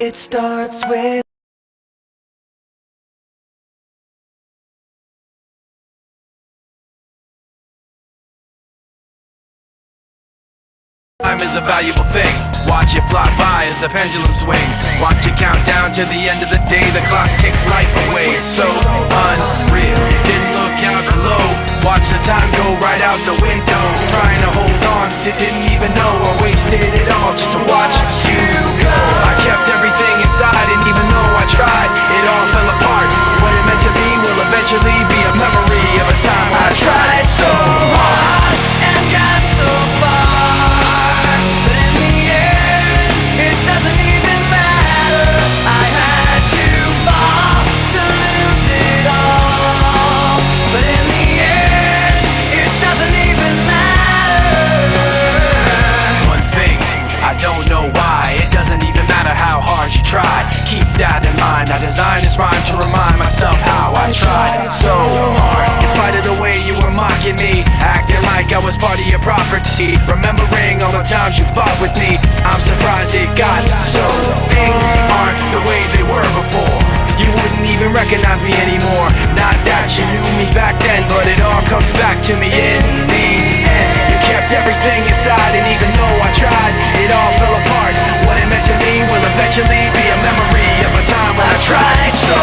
It starts with time is a valuable thing. Watch it fly by as the pendulum swings. Watch it count down to the end of the day. The clock takes life away. It's so unreal. Didn't look out below. Watch the time go right out the window. Trying to hold on to didn't even know I wasted it all just to watch you go. I kept everything inside, and even though I tried, it all fell apart. What it meant to be will eventually be a memory of a time when I tried so hard and got so far, but in the end, it doesn't even matter. I had to fall to lose it all, but in the end, it doesn't even matter. One thing, I don't know why. It doesn't even matter how hard you try. Keep that in mind. I designed this rhyme to remind myself how I tried so hard. In spite of the way you were mocking me, acting like I was part of your property, remembering all the times you fought with me, I'm surprised it got so. Things aren't the way they were before. You wouldn't even recognize me anymore. Not that you knew me back then, but it all comes back to me in the end. You kept everything inside, and even though I tried, it all fell apart. What it meant to me will eventually be a memory of a time when I tried so